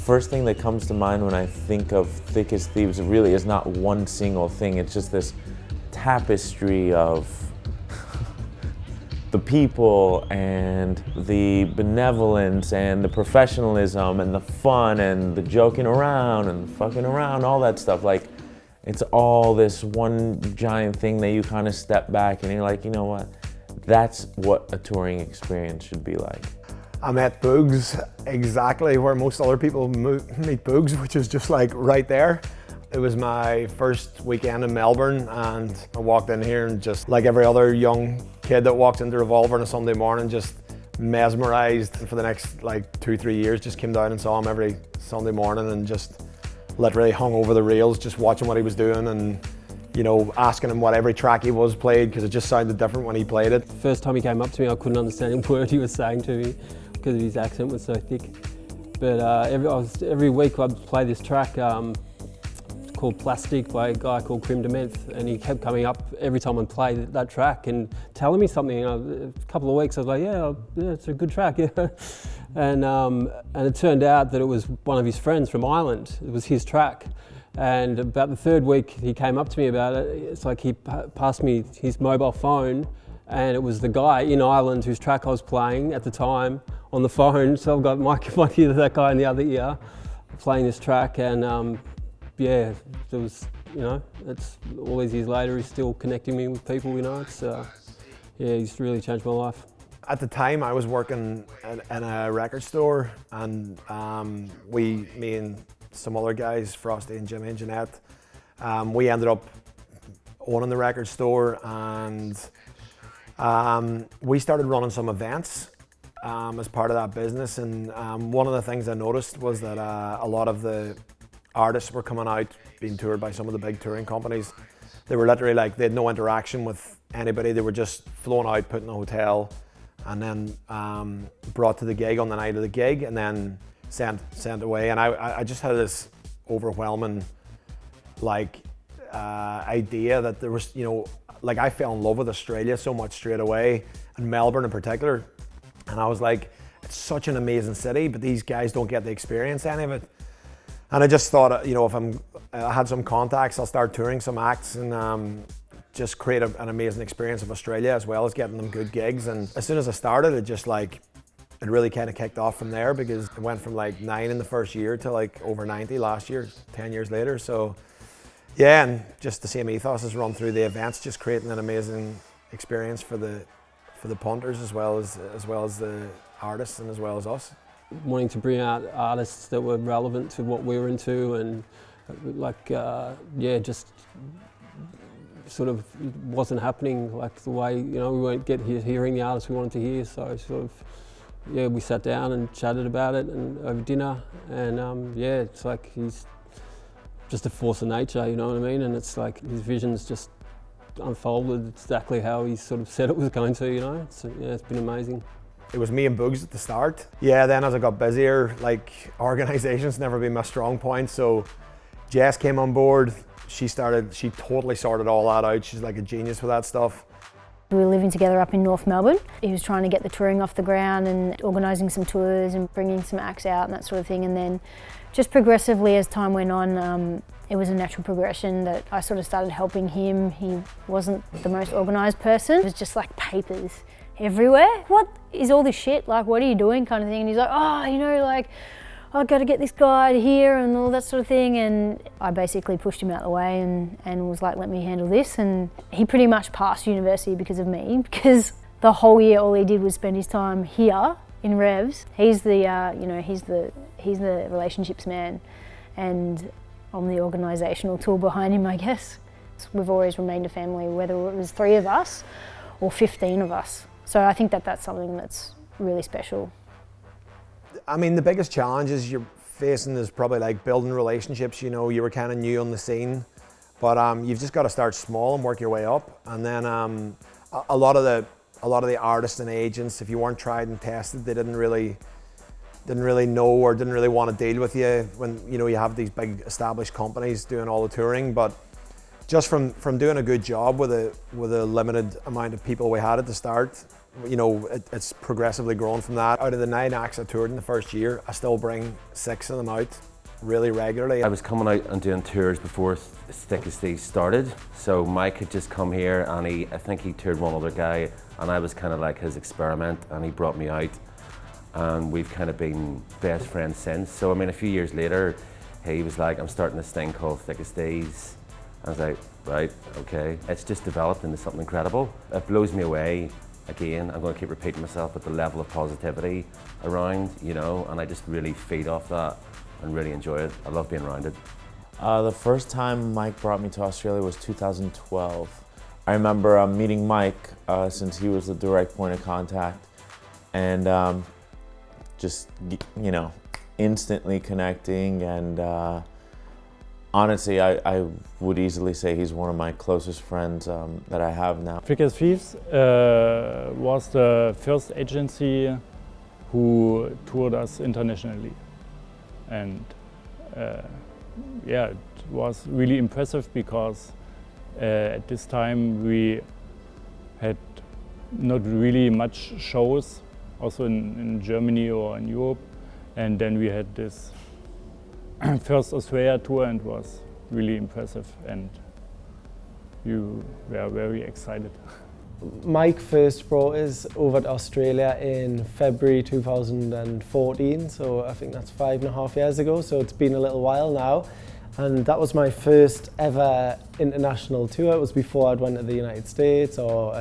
first thing that comes to mind when I think of Thick As Thieves really is not one single thing. It's just this tapestry of the people and the benevolence and the professionalism and the fun and the joking around and the fucking around, all that stuff. Like, it's all this one giant thing that you kind of step back and you're like, you know what? That's what a touring experience should be like. I met Boogs exactly where most other people meet Boogs, which is just like right there. It was my first weekend in Melbourne, and I walked in here and just like every other young kid that walks into Revolver on a Sunday morning, just mesmerized. And for the next like 2-3 years, just came down and saw him every Sunday morning and just literally hung over the rails, just watching what he was doing and, you know, asking him what every track he was played, because it just sounded different when he played it. First time he came up to me, I couldn't understand a word he was saying to me because his accent was so thick. But every week I'd play this track called Plastic by a guy called Crim Dementh, and he kept coming up every time I'd play that track and telling me something. A couple of weeks I was like, yeah, it's a good track, yeah. And it turned out that it was one of his friends from Ireland. It was his track. And about the third week he came up to me about it. It's like he passed me his mobile phone, and it was the guy in Ireland whose track I was playing at the time on the phone. So I've got my ear, that guy in the other ear, playing this track. And yeah, it was, you know, it's all these years later, he's still connecting me with people, you know. It's yeah, he's really changed my life. At the time I was working in a record store, and me and some other guys, Frosty and Jimmy and Jeanette, we ended up owning the record store, and we started running some events as part of that business. And one of the things I noticed was that a lot of the artists were coming out, being toured by some of the big touring companies. They were literally like, they had no interaction with anybody. They were just flown out, put in a hotel, and then brought to the gig on the night of the gig, and then sent away. And I just had this overwhelming like idea that there was, you know, like I fell in love with Australia so much straight away, and Melbourne in particular. And I was like, it's such an amazing city, but these guys don't get to experience any of it. And I just thought, you know, if I had some contacts, I'll start touring some acts and just create an amazing experience of Australia, as well as getting them good gigs. And as soon as I started, it really kind of kicked off from there, because it went from like 9 in the first year to like over 90 last year, 10 years later. So yeah, and just the same ethos has run through the events, just creating an amazing experience for the punters as well as the artists and as well as us. Wanting to bring out artists that were relevant to what we were into, and like yeah, just sort of wasn't happening like the way, you know, we weren't hearing the artists we wanted to hear. So sort of, yeah, we sat down and chatted about it and over dinner, and yeah, it's like he's just a force of nature, you know what I mean? And it's like his vision's just unfolded exactly how he sort of said it was going to, you know. Yeah, it's been amazing. It was me and Boogs at the start. Yeah, then as I got busier, like, organization's never been my strong point, so Jess came on board. She totally sorted all that out. She's like a genius with that stuff. We were living together up in North Melbourne. He was trying to get the touring off the ground and organising some tours and bringing some acts out and that sort of thing. And then just progressively as time went on, it was a natural progression that I sort of started helping him. He wasn't the most organised person. It was just like papers everywhere. What is all this shit? Like, what are you doing, kind of thing? And he's like, oh, you know, like, I've got to get this guy here and all that sort of thing. And I basically pushed him out of the way and was like, let me handle this. And he pretty much passed university because of me, because the whole year all he did was spend his time here in Revs. He's the, you know, he's the relationships man, and I'm the organisational tool behind him, I guess. We've always remained a family, whether it was 3 of us or 15 of us. So I think that that's something that's really special. I mean, the biggest challenges you're facing is probably like building relationships. You know, you were kind of new on the scene, but you've just got to start small and work your way up. And then a lot of the artists and agents, if you weren't tried and tested, they didn't really know or didn't really want to deal with you when, you know, you have these big established companies doing all the touring. But just from doing a good job with a limited amount of people we had at the start, you know, it's progressively grown from that. Out of the 9 acts I toured in the first year, I still bring 6 of them out really regularly. I was coming out and doing tours before Thick As Thieves started, so Mike had just come here and I think he toured one other guy, and I was kind of like his experiment, and he brought me out, and we've kind of been best friends since. So I mean, a few years later, he was like, I'm starting this thing called Thick As Thieves. I was like, right, okay. It's just developed into something incredible. It blows me away. Again, I'm going to keep repeating myself, but the level of positivity around, you know, and I just really feed off that and really enjoy it. I love being around it. The first time Mike brought me to Australia was 2012. I remember meeting Mike since he was the direct point of contact, and just, you know, instantly connecting, and honestly, I would easily say he's one of my closest friends that I have now. Thick As Thieves was the first agency who toured us internationally, and yeah, it was really impressive because at this time we had not really much shows, also in Germany or in Europe, and then we had this first Australia tour, and was really impressive, and you were very excited. Mike first brought us over to Australia in February 2014, so I think that's 5.5 years ago, so it's been a little while now. And that was my first ever international tour. It was before I'd went to the United States or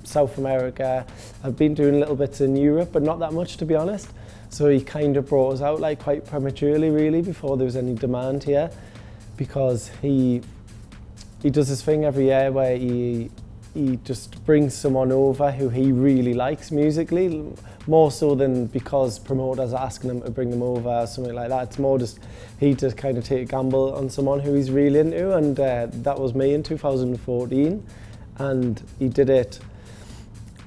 South America. I'd been doing little bits in Europe, but not that much, to be honest. So he kind of brought us out like quite prematurely, really, before there was any demand here, because he does this thing every year where he just brings someone over who he really likes musically, more so than because promoters are asking him to bring them over or something like that. It's more just he just kind of take a gamble on someone who he's really into, and that was me in 2014, and he did it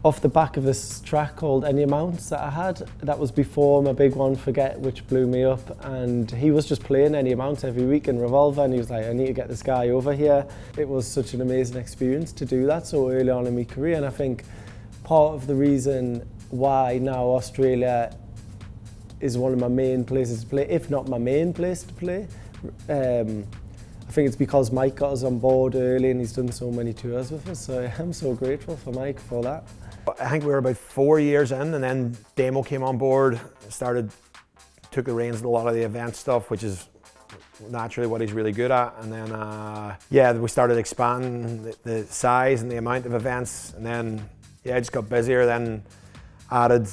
off the back of this track called Any Amounts that I had. That was before my big one, Forget, which blew me up, and he was just playing Any Amounts every week in Revolver, and he was like, I need to get this guy over here. It was such an amazing experience to do that so early on in my career, and I think part of the reason why now Australia is one of my main places to play, if not my main place to play. I think it's because Mike got us on board early and he's done so many tours with us, so I'm so grateful for Mike for that. I think we were about 4 years in, and then Damo came on board, took the reins of a lot of the event stuff, which is naturally what he's really good at. And then, yeah, we started expanding the size and the amount of events, and then, yeah, it just got busier. Then added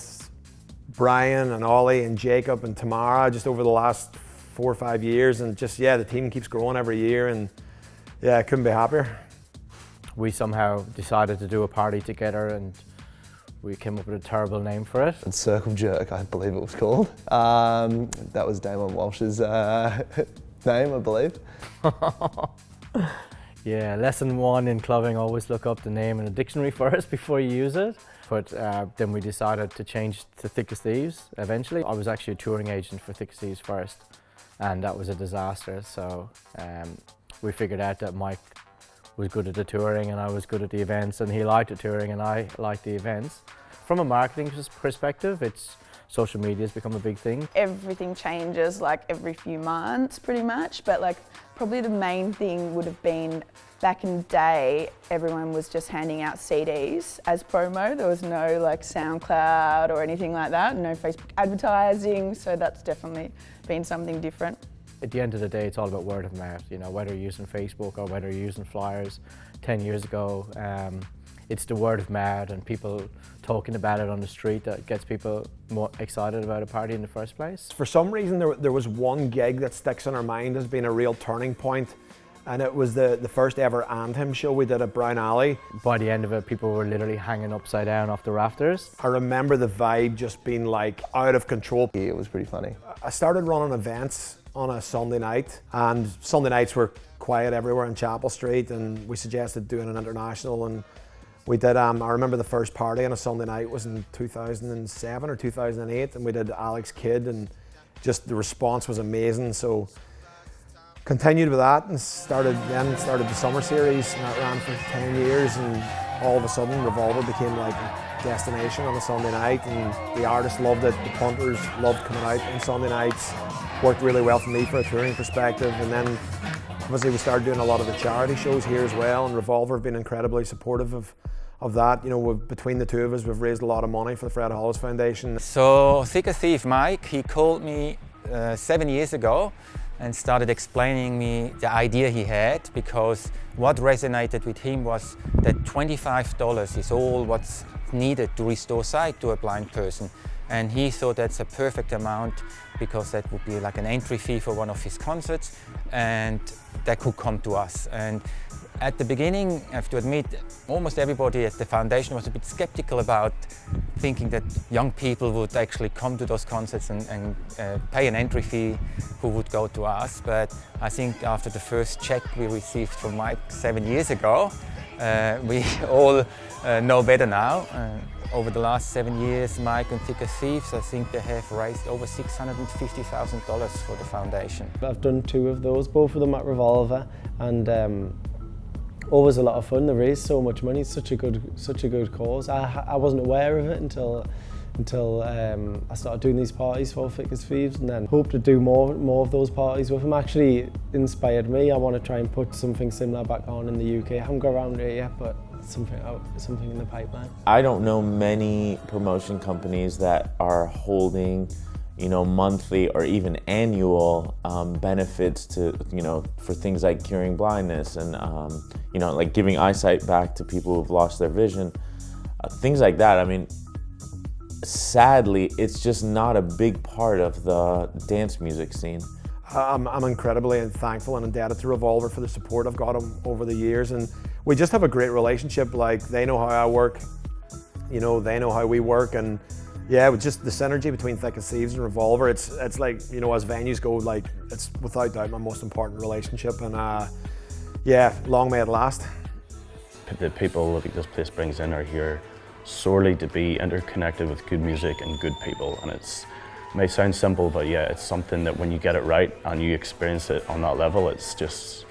Brian and Ollie and Jacob and Tamara just over the last 4 or 5 years, and just, yeah, the team keeps growing every year, and yeah, I couldn't be happier. We somehow decided to do a party together, and we came up with a terrible name for it. And Circle Jerk, I believe it was called. That was Damon Walsh's name, I believe. Yeah, lesson 1 in clubbing, always look up the name in a dictionary first before you use it. But then we decided to change to Thick As Thieves eventually. I was actually a touring agent for Thick As Thieves first, and that was a disaster. So we figured out that Mike was good at the touring and I was good at the events, and he liked the touring and I liked the events. From a marketing perspective, social media has become a big thing. Everything changes like every few months pretty much, but like probably the main thing would have been back in the day, everyone was just handing out CDs as promo. There was no like SoundCloud or anything like that, no Facebook advertising, so that's definitely been something different. At the end of the day, it's all about word of mouth, you know, whether you're using Facebook or whether you're using flyers. 10 years ago, it's the word of mouth and people talking about it on the street that gets people more excited about a party in the first place. For some reason, there was one gig that sticks in our mind as being a real turning point, and it was the first ever Andhim show we did at Brown Alley. By the end of it, people were literally hanging upside down off the rafters. I remember the vibe just being like out of control. It was pretty funny. I started running events on a Sunday night, and Sunday nights were quiet everywhere in Chapel Street, and we suggested doing an international, and we did. I remember the first party on a Sunday night was in 2007 or 2008, and we did Alex Kidd, and just the response was amazing. So continued with that and started the summer series, and that ran for 10 years, and all of a sudden Revolver became like a destination on a Sunday night, and the artists loved it, the punters loved coming out on Sunday nights. Worked really well for me for a touring perspective, and then obviously we started doing a lot of the charity shows here as well, and Revolver have been incredibly supportive of that. You know, between the two of us, we've raised a lot of money for the Fred Hollis Foundation. So Thick As Thieves Mike, he called me 7 years ago and started explaining me the idea he had, because what resonated with him was that $25 is all what's needed to restore sight to a blind person. And he thought that's a perfect amount, because that would be like an entry fee for one of his concerts, and that could come to us. And at the beginning, I have to admit, almost everybody at the foundation was a bit skeptical about thinking that young people would actually come to those concerts and pay an entry fee who would go to us. But I think after the first check we received from Mike 7 years ago, we all know better now. Over the last 7 years, Mike and Thick As Thieves, I think they have raised over $650,000 for the foundation. I've done 2 of those, both of them at Revolver, and always a lot of fun. They raise so much money. It's such a good cause. I wasn't aware of it until I started doing these parties for Thick As Thieves, and then hope to do more of those parties with them. Actually inspired me. I want to try and put something similar back on in the UK. I haven't got around to it yet, but something in the pipeline. I don't know many promotion companies that are holding, you know, monthly or even annual benefits to, you know, for things like curing blindness and, you know, like giving eyesight back to people who've lost their vision, things like that. I mean, sadly, it's just not a big part of the dance music scene. I'm incredibly thankful and indebted to Revolver for the support I've got over the years, and we just have a great relationship. Like, they know how I work, you know, they know how we work, and yeah, with just the synergy between Thick As Thieves and Revolver, it's like, you know, as venues go, like, it's without doubt my most important relationship, and yeah, long may it last. The people that this place brings in are here solely to be interconnected with good music and good people, and it may sound simple, but yeah, it's something that when you get it right and you experience it on that level, it's just,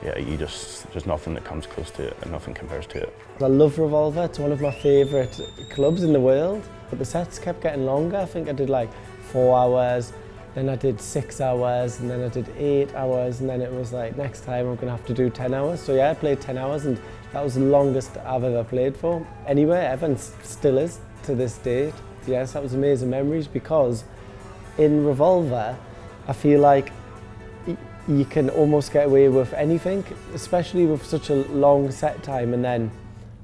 yeah, there's nothing that comes close to it and nothing compares to it. I love Revolver. It's one of my favourite clubs in the world, but the sets kept getting longer. I think I did like 4 hours, then I did 6 hours, and then I did 8 hours, and then it was like, next time I'm gonna have to do 10 hours. So yeah, I played 10 hours, and that was the longest I've ever played for anywhere ever, and still is to this date. Yes, that was amazing memories, because in Revolver, I feel like you can almost get away with anything, especially with such a long set time, and then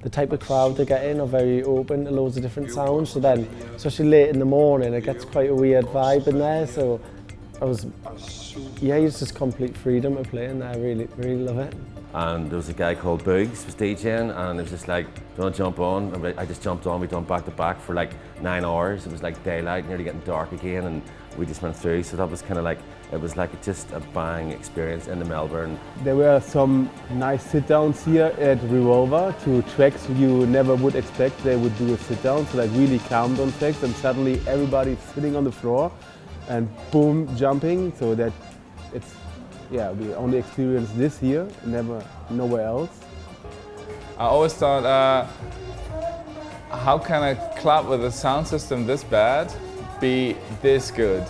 the type of crowd they get in are very open to loads of different sounds. So then, especially late in the morning, it gets quite a weird vibe in there. So it's just complete freedom to play in there. I really, really love it. And there was a guy called Boogs was DJing, and it was just like, do you want to jump on? And I just jumped on. We done back to back for like 9 hours. It was like daylight, nearly getting dark again, and we just went through. So that was kind of like, it was like just a bang experience in the Melbourne. There were some nice sit-downs here at Revolver to tracks you never would expect they would do a sit-down, so like really calm down tracks, and suddenly everybody's sitting on the floor and boom, jumping, so that it's, yeah, we only experienced this here, never nowhere else. I always thought, how can a club with a sound system this bad be this good?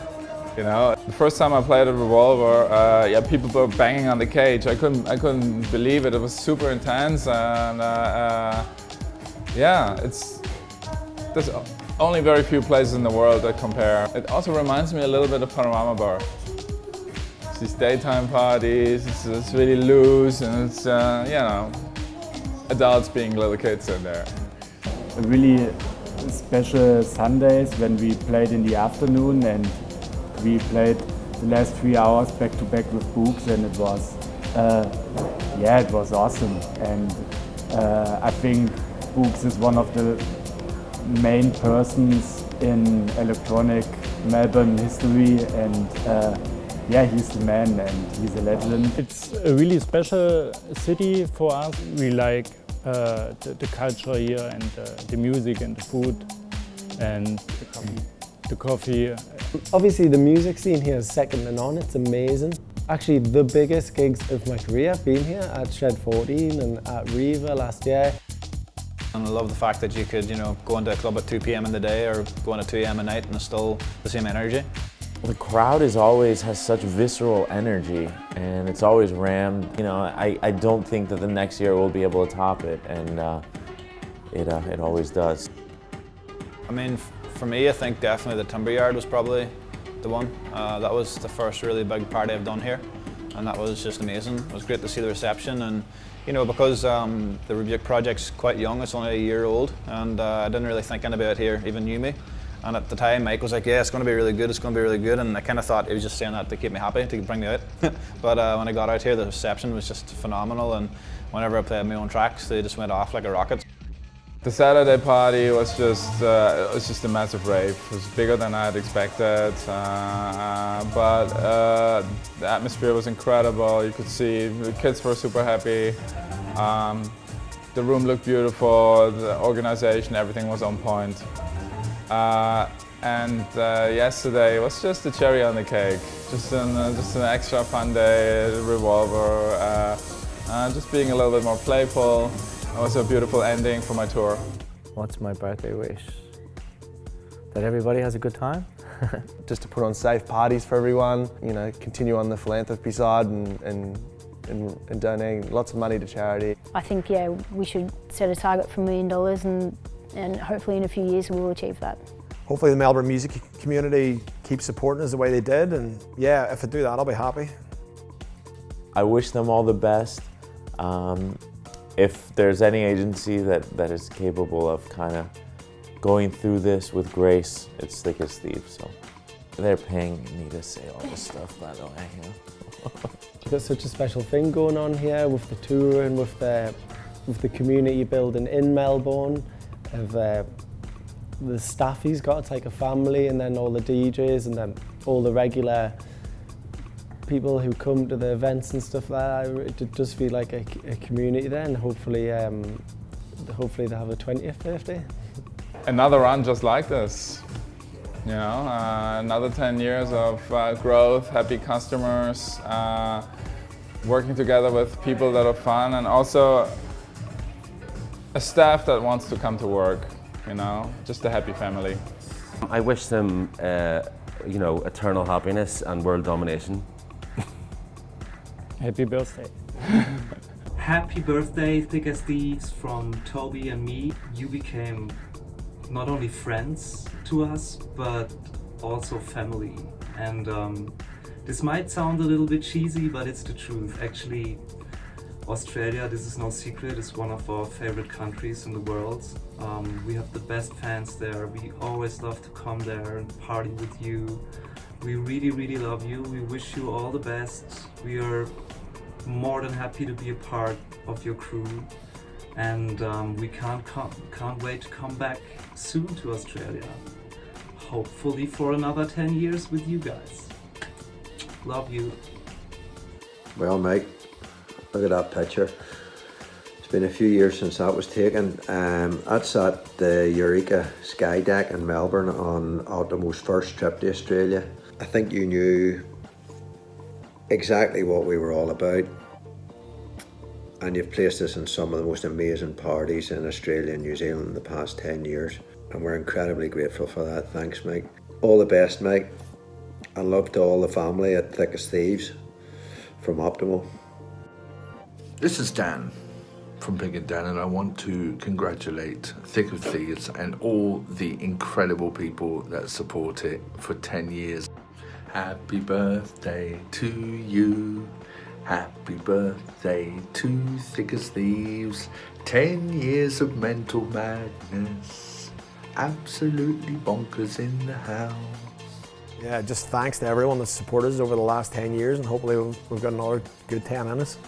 You know, the first time I played at Revolver, yeah, people were banging on the cage. I couldn't believe it. It was super intense, and yeah, there's only very few places in the world that compare. It also reminds me a little bit of Panorama Bar. It's these daytime parties. It's really loose, and it's you know, adults being little kids in there. Really special Sundays when we played in the afternoon, and we played the last 3 hours back to back with Boogs, and it was, yeah, it was awesome. And I think Boogs is one of the main persons in electronic Melbourne history, and yeah, he's the man and he's a legend. It's a really special city for us. We like the culture here, and the music and the food and the coffee. Obviously the music scene here is second to none. It's amazing. Actually, the biggest gigs of my career have been here at Shed 14 and at Riva last year. And I love the fact that you could, go into a club at 2 p.m. in the day or go in at 2 a.m. at night and it's still the same energy. The crowd has such visceral energy, and it's always rammed. I don't think that the next year we'll be able to top it, and it always does. I mean, for me, I think definitely the Timber Yard was probably the one. That was the first really big party I've done here, and that was just amazing. It was great to see the reception, and because the Rebuke project's quite young, it's only a year old, and I didn't really think anybody here even knew me. And at the time, Mike was like, yeah, it's going to be really good, it's going to be really good, and I kind of thought he was just saying that to keep me happy, to bring me out. But when I got out here, the reception was just phenomenal, and whenever I played my own tracks, they just went off like a rocket. The Saturday party was just a massive rave. It was bigger than I had expected, but the atmosphere was incredible. You could see the kids were super happy. The room looked beautiful, the organization, everything was on point. And yesterday was just the cherry on the cake, just an extra fun day, Revolver, just being a little bit more playful. It was a beautiful ending for my tour. What's my birthday wish? That everybody has a good time. Just to put on safe parties for everyone, continue on the philanthropy side and donating lots of money to charity. I think, we should set a target for $1 million and hopefully in a few years we'll achieve that. Hopefully the Melbourne music community keeps supporting us the way they did, and if I do that, I'll be happy. I wish them all the best. If there's any agency that is capable of kind of going through this with grace, it's Thick As Thieves. So they're paying me to say all this stuff, by the way. We've got such a special thing going on here with the tour and with the community building in Melbourne. Of the staffies got it's like a family, and then all the DJs, and then all the regular people who come to the events and stuff like that. It does feel like a community there, and hopefully they have a 20th birthday. Another run just like this. Another 10 years of growth, happy customers, working together with people that are fun, and also a staff that wants to come to work, just a happy family. I wish them, eternal happiness and world domination. Happy birthday. Happy birthday, Thick As Thieves, from Toby and me. You became not only friends to us, but also family. And this might sound a little bit cheesy, but it's the truth. Actually, Australia, this is no secret, is one of our favorite countries in the world. We have the best fans there. We always love to come there and party with you. We really, really love you. We wish you all the best. We are more than happy to be a part of your crew. And we can't wait to come back soon to Australia. Hopefully for another 10 years with you guys. Love you. Well, Mike, look at that picture. It's been a few years since that was taken. That's at the Eureka Sky Deck in Melbourne on Optimo's first trip to Australia. I think you knew exactly what we were all about, and you've placed us in some of the most amazing parties in Australia and New Zealand in the past 10 years, and we're incredibly grateful for that. Thanks, Mike. All the best, Mike, and love to all the family at Thick As Thieves from Optimo. This is Dan from Pink and Dan, and I want to congratulate Thick As Thieves and all the incredible people that support it for 10 years. Happy birthday to you. Happy birthday to Thick As Thieves. 10 years of mental madness. Absolutely bonkers in the house. Yeah, just thanks to everyone that's supported us over the last 10 years, and hopefully we've got another good 10 in us.